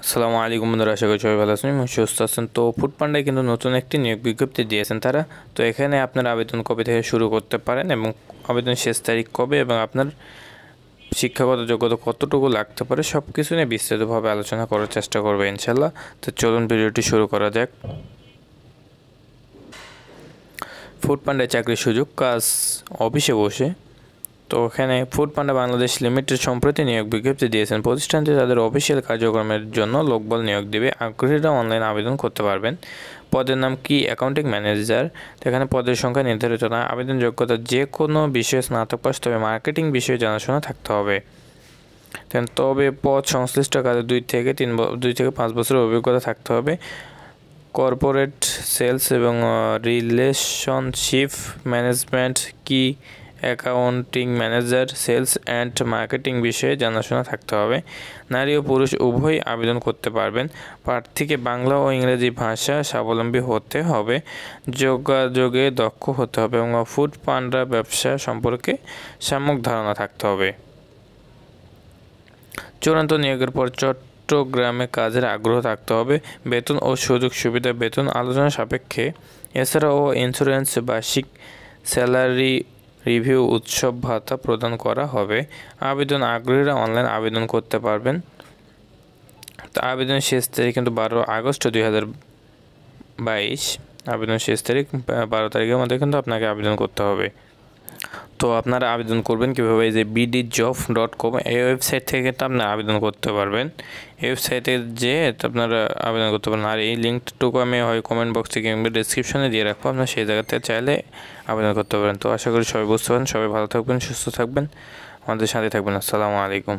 আসসালামু আলাইকুম বন্ধুরা, আশা করি সবাই ভালো আছেন এবং সুস্থ আছেন। তো ফুডপান্ডায় কিন্তু নতুন একটি নিয়োগ বিজ্ঞপ্তি দিয়েছেন তারা। তো এখানে আপনার আবেদন কবে থেকে শুরু করতে পারেন এবং আবেদন শেষ তারিখ কবে এবং আপনার শিক্ষাগত যোগ্যতা কতটুকু লাগতে পারে সব কিছু নিয়ে বিস্তারিতভাবে আলোচনা করার চেষ্টা করবো ইনশাল্লাহ। তো চলুন ভিডিওটি শুরু করা যাক। ফুডপান্ডায় চাকরির সুযোগ, কাজ অফিসে বসে। তো এখানে ফুডপান্ডা বাংলাদেশ লিমিটেড সম্প্রতি নিয়োগ বিজ্ঞপ্তি দিয়েছেন। প্রতিষ্ঠানটি তাদের অফিসিয়াল কার্যক্রমের জন্য লোকবল নিয়োগ দেবে। আগ্রহীরা অনলাইন আবেদন করতে পারবেন। পদের নাম কি? Accounting manager. এখানে পদের সংখ্যা নির্ধারিত না। আবেদন যোগ্যতা যে কোনো বিষয়ে স্নাতক পাস, তবে মার্কেটিং বিষয়ে জানাশোনা থাকতে হবে। তবে পদ সংশ্লিষ্ট কাজে 2 থেকে 5 বছরের অভিজ্ঞতা থাকতে হবে। কর্পোরেট সেলস এবং রিলেশনশিপ ম্যানেজমেন্ট কি accounting manager, sales and marketing বিষয়ে জানাশোনা থাকতে হবে। নারী ও পুরুষ উভয়ই আবেদন করতে পারবেন। প্রার্থীকে বাংলা ও ইংরেজি ভাষা স্বাবলম্বী হতে হবে, যোগাযোগে দক্ষ হতে হবে এবং ফুড পান্ডা ব্যবসা সম্পর্কে সম্যক ধারণা থাকতে হবে। চূড়ান্ত নিয়োগের পর চট্টগ্রামে কাজের আগ্রহ থাকতে হবে। বেতন ও সুযোগ সুবিধা বেতন আলোচনা সাপেক্ষে। এছাড়াও ইন্স্যুরেন্স, বার্ষিক স্যালারি রিভিউ, উৎসব ভাতা প্রদান করা হবে। আগ্রহীরা অনলাইন আবেদন করতে পারবেন। তো আবেদনের শেষ তারিখ কিন্তু 12 আগস্ট 2022। আবেদন শেষ তারিখ 12 তারিখের মধ্যে কিন্তু আপনাকে আবেদন করতে হবে। তো আপনারা আবেদন করবেন কীভাবে? এই যে bdjob.com এই ওয়েবসাইট থেকে কিন্তু আপনারা আবেদন করতে পারবেন। এই ওয়েবসাইটে যেয়ে আপনারা আবেদন করতে পারেন। আর এই লিঙ্কটুকু আমি হয় কমেন্ট বক্সে কিংবা ডিসক্রিপশনে দিয়ে রাখবো, আপনারা সেই জায়গাতে চাইলে আবেদন করতে পারেন। তো আশা করি সবাই বুঝতে পারেন। সবাই ভালো থাকবেন, সুস্থ থাকবেন, আমাদের সাথে থাকবেন। আসসালামু আলাইকুম।